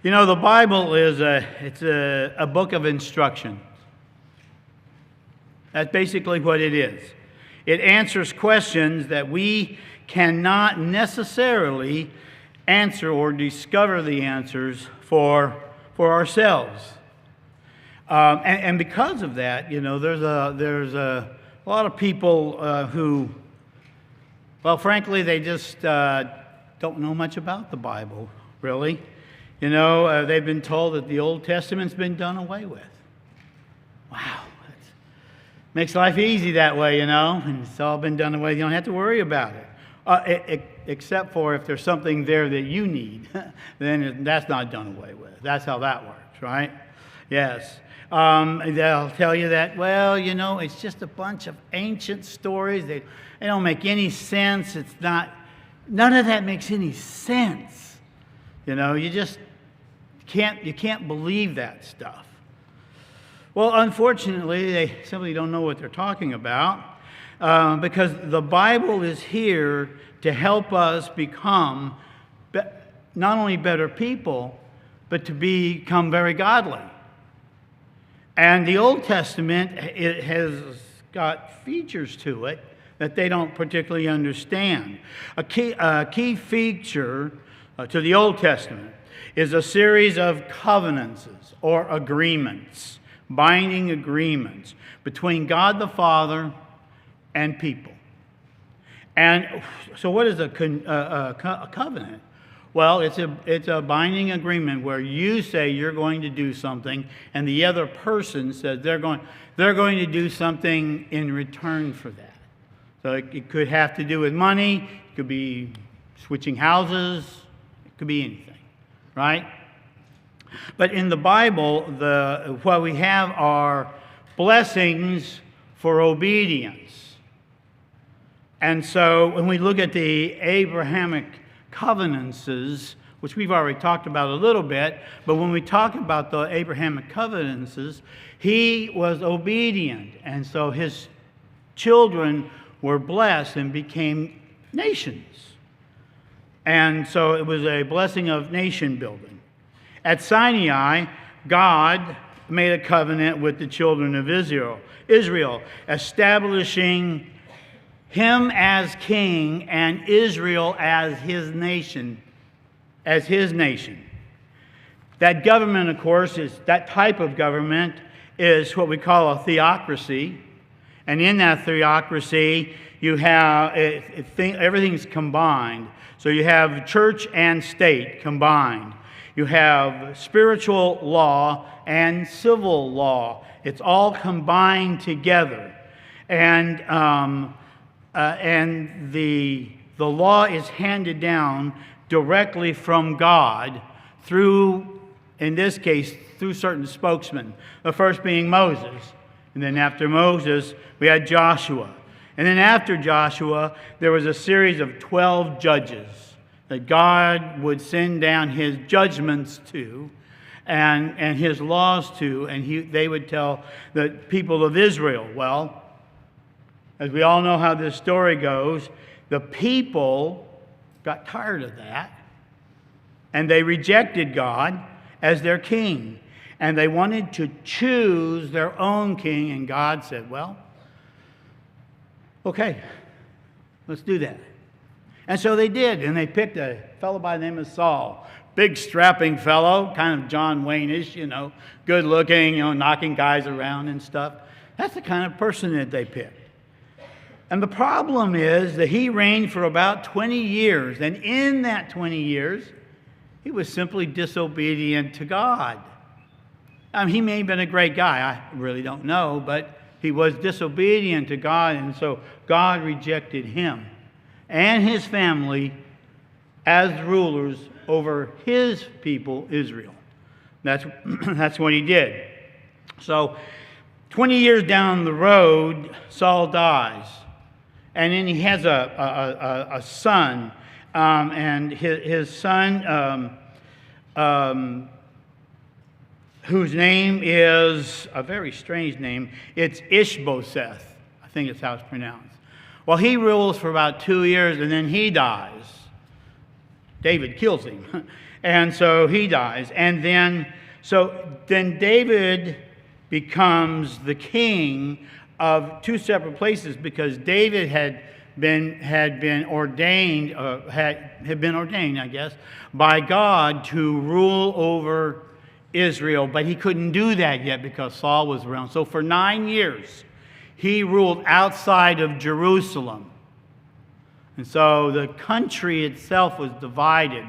You know, the Bible is a book of instruction. That's basically what it is. It answers questions that we cannot necessarily answer or discover the answers for ourselves. And because of that, you know, there's a lot of people who, well, frankly, they just don't know much about the Bible, really. You know, they've been told that the Old Testament's been done away with. Wow. Makes life easy that way, you know, and it's all been done away. You don't have to worry about it. Except for if there's something there that you need, then that's not done away with. That's how that works, right? Yes. They'll tell you that, well, you know, it's just a bunch of ancient stories. They don't make any sense. It's not, none of that makes any sense. You know, you just can't believe that stuff. Well, unfortunately, they simply don't know what they're talking about because the Bible is here to help us become not only better people, but to become very godly. And the Old Testament, it has got features to it that they don't particularly understand. A key feature to the Old Testament is a series of covenants or agreements, binding agreements between God the Father and people. And so what is a covenant? Well, it's a binding agreement where you say you're going to do something and the other person says they're going to do something in return for that. So it could have to do with money, it could be switching houses, it could be anything, right? But in the Bible, what we have are blessings for obedience. And so when we look at the Abrahamic covenants, which we've already talked about a little bit, but when we talk about the Abrahamic covenants, he was obedient. And so his children were blessed and became nations. And so it was a blessing of nation building. At Sinai, God made a covenant with the children of Israel, establishing him as king and Israel as his nation. That government, of course, that type of government is what we call a theocracy. And in that theocracy, you have everything's combined. So you have church and state combined. You have spiritual law and civil law. It's all combined together. And the law is handed down directly from God through, in this case, through certain spokesmen. The first being Moses. And then after Moses, we had Joshua. And then after Joshua, there was a series of 12 judges that God would send down his judgments to and his laws to, and they would tell the people of Israel, well, as we all know how this story goes, the people got tired of that, and they rejected God as their king, and they wanted to choose their own king, and God said, well, okay, let's do that. And so they did, and they picked a fellow by the name of Saul. Big, strapping fellow, kind of John Wayne-ish, you know, good looking, you know, knocking guys around and stuff. That's the kind of person that they picked. And the problem is that he reigned for about 20 years, and in that 20 years, he was simply disobedient to God. I mean, he may have been a great guy, I really don't know, but he was disobedient to God, and so God rejected him and his family as rulers over his people, Israel. That's what he did. So 20 years down the road, Saul dies. And then he has a son. And his son, whose name is a very strange name, it's Ishbosheth. I think it's how it's pronounced. Well, he rules for about 2 years, and then he dies. David kills him. And so he dies. And then David becomes the king of two separate places, because David had been ordained, I guess, by God to rule over Israel, but he couldn't do that yet because Saul was around. So for 9 years, he ruled outside of Jerusalem. And so the country itself was divided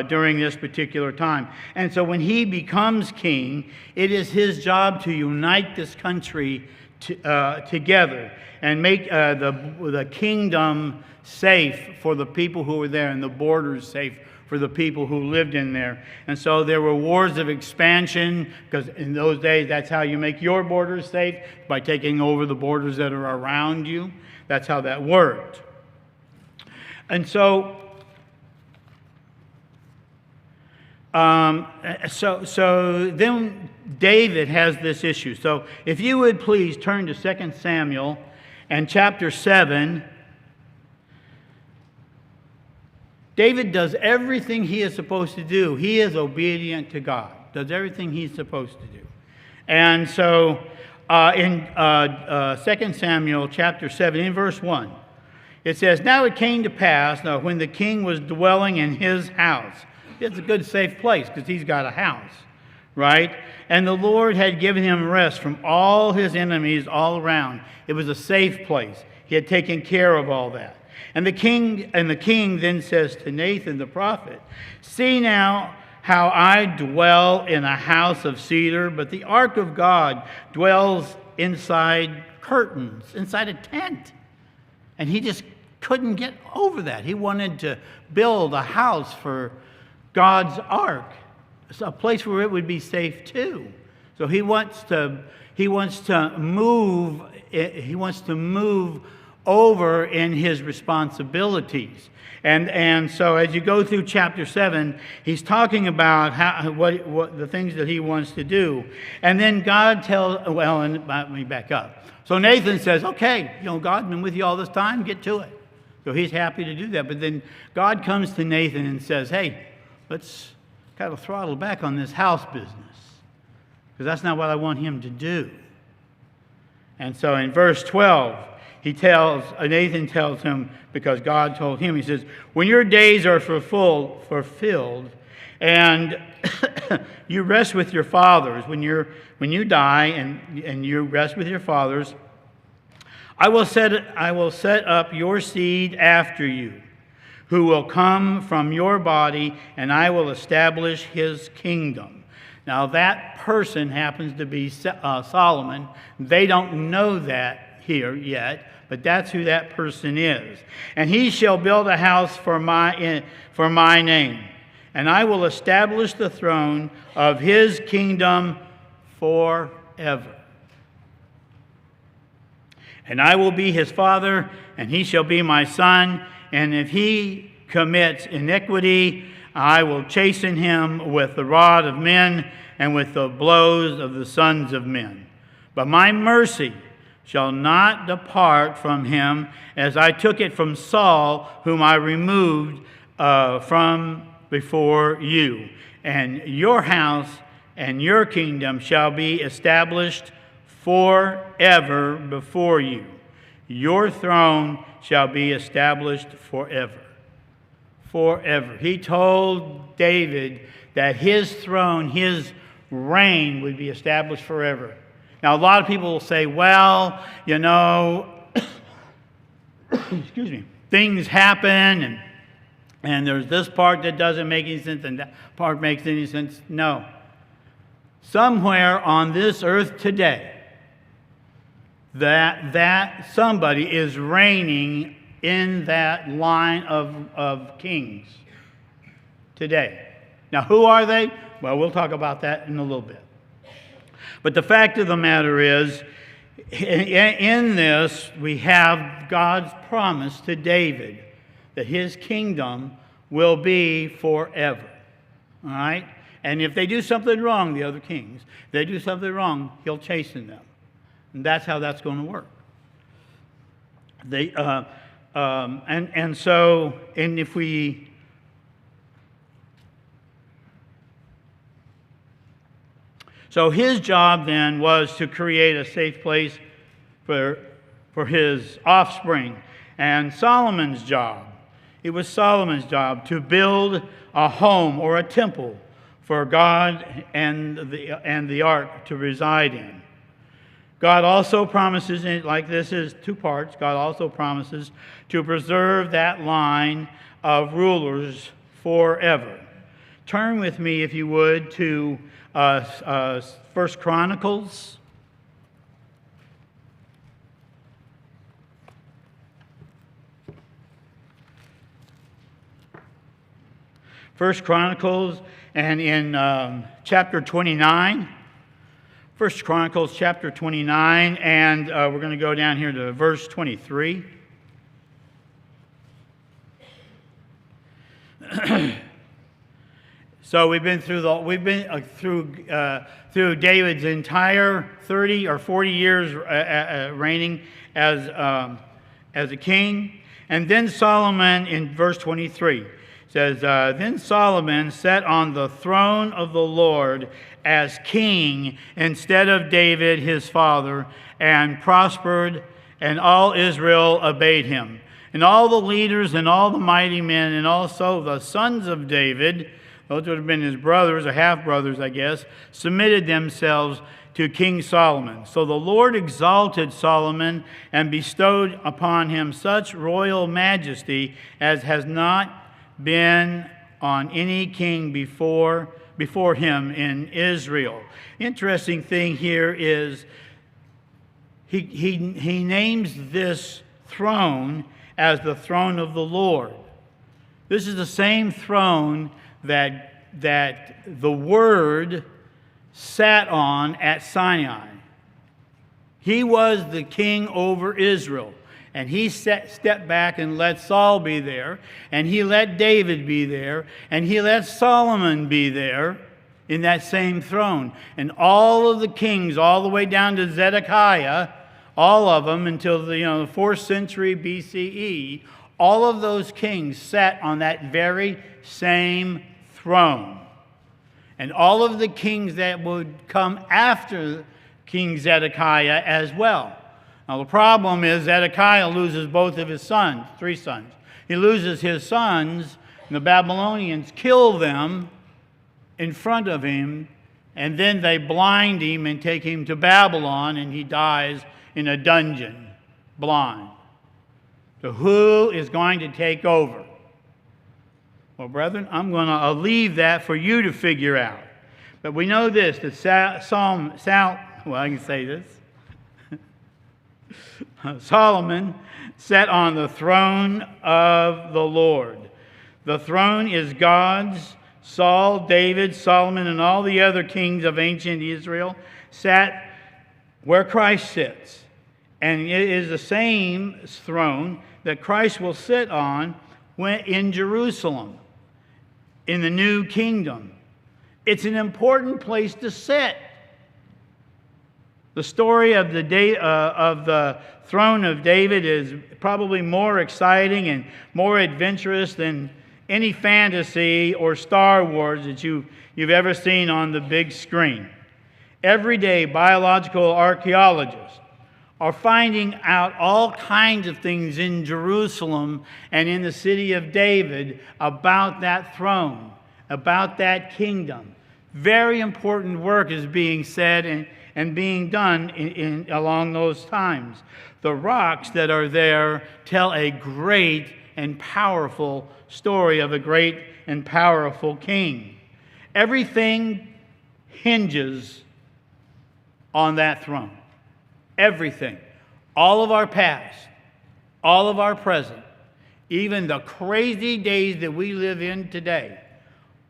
during this particular time. And so when he becomes king, it is his job to unite this country together and make the kingdom safe for the people who were there, and the borders safe for the people who lived in there. And so there were wars of expansion, because in those days, that's how you make your borders safe, by taking over the borders that are around you. That's how that worked. And so then David has this issue. So if you would please turn to 2 Samuel and chapter 7. David does everything he is supposed to do. He is obedient to God, does everything he's supposed to do. And so in 2 Samuel chapter 7, in verse 1, it says, "Now it came to pass, when the king was dwelling in his house." It's a good, safe place because he's got a house, right? "And the Lord had given him rest from all his enemies all around." It was a safe place. He had taken care of all that. And the king then says to Nathan the prophet, "See now how I dwell in a house of cedar, but the ark of God dwells inside curtains, inside a tent." And he just couldn't get over that. He wanted to build a house for God's ark, a place where it would be safe too. So he wants to move over in his responsibilities. And so as you go through chapter 7, he's talking about what the things that he wants to do. And then God let me back up. So Nathan says, "Okay, God's been with you all this time, get to it." So he's happy to do that. But then God comes to Nathan and says, "Hey, let's kind of throttle back on this house business, because that's not what I want him to do." And so in verse 12, Nathan tells him, because God told him, he says, "When your days are fulfilled, and you rest with your fathers, when you die and you rest with your fathers, I will set up your seed after you, who will come from your body, and I will establish his kingdom." Now that person happens to be Solomon. They don't know that here yet, but that's who that person is. "And he shall build a house for my name, and I will establish the throne of his kingdom forever. And I will be his father, and he shall be my son. And if he commits iniquity, I will chasten him with the rod of men and with the blows of the sons of men. But my mercy shall not depart from him, as I took it from Saul, whom I removed from before you. And your house and your kingdom shall be established forever before you. Your throne shall be established forever." Forever. He told David that his throne, his reign, would be established forever. Now, a lot of people will say, well, excuse me, things happen, and there's this part that doesn't make any sense, and that part makes any sense. No. Somewhere on this earth today, that somebody is reigning in that line of kings today. Now, who are they? Well, we'll talk about that in a little bit. But the fact of the matter is, in this, we have God's promise to David that his kingdom will be forever. All right? And if they do something wrong, the other kings, if they do something wrong, he'll chasten them. And that's how that's going to work. So his job then was to create a safe place for his offspring. And Solomon's job, it was Solomon's job to build a home or a temple for God and the ark to reside in. God also promises, like this is two parts, God also promises to preserve that line of rulers forever. Turn with me, if you would, to 1 Chronicles. First Chronicles, and in chapter 29. First Chronicles chapter 29, and we're going to go down here to verse 23. So we've been through through David's entire 30 or 40 years reigning as a king, and then Solomon in verse 23 says, "Then Solomon sat on the throne of the Lord as king instead of David his father, and prospered, and all Israel obeyed him. And all the leaders and all the mighty men, and also the sons of David," those would have been his brothers, or half-brothers, I guess, "submitted themselves to King Solomon. So the Lord exalted Solomon and bestowed upon him such royal majesty as has not been on any king before him in Israel." Interesting thing here is he names this throne as the throne of the Lord. This is the same throne that the Word sat on at Sinai. He was the king over Israel. And he stepped back and let Saul be there. And he let David be there. And he let Solomon be there in that same throne. And all of the kings, all the way down to Zedekiah, all of them until the 4th century BCE, all of those kings sat on that very same throne. And all of the kings that would come after King Zedekiah as well. Now the problem is Zedekiah loses both of his sons, 3 sons. He loses his sons, and the Babylonians kill them in front of him, and then they blind him and take him to Babylon, and he dies in a dungeon, blind. So who is going to take over? Well, brethren, I'm going to leave that for you to figure out. But we know this, that I can say this. Solomon sat on the throne of the Lord. The throne is God's. Saul, David, Solomon, and all the other kings of ancient Israel sat where Christ sits. And it is the same throne that Christ will sit on in Jerusalem, in the new kingdom. It's an important place to sit. The story of the throne of David is probably more exciting and more adventurous than any fantasy or Star Wars that you've ever seen on the big screen. Every day, biological archaeologists are finding out all kinds of things in Jerusalem and in the city of David about that throne, about that kingdom. Very important work is being said and being done along those times. The rocks that are there tell a great and powerful story of a great and powerful king. Everything hinges on that throne. Everything. All of our past, all of our present, even the crazy days that we live in today,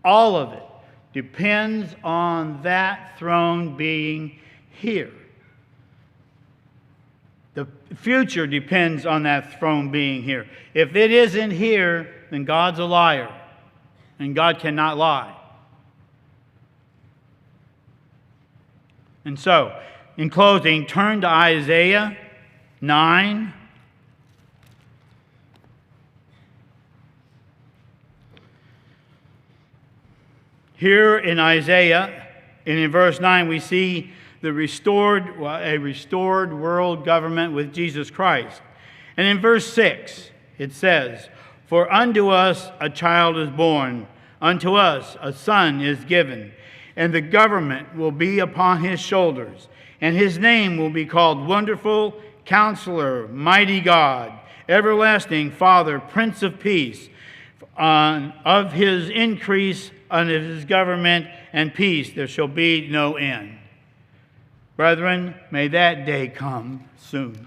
all of it depends on that throne being here. The future depends on that throne being here. If it isn't here, then God's a liar, and God cannot lie. And so, in closing, turn to Isaiah 9. Here in Isaiah, And in verse 9, we see a restored world government with Jesus Christ. And in verse 6, it says, "For unto us a child is born, unto us a son is given, and the government will be upon his shoulders, and his name will be called Wonderful, Counselor, Mighty God, Everlasting Father, Prince of Peace. Of his increase and of his government and peace there shall be no end." Brethren, may that day come soon.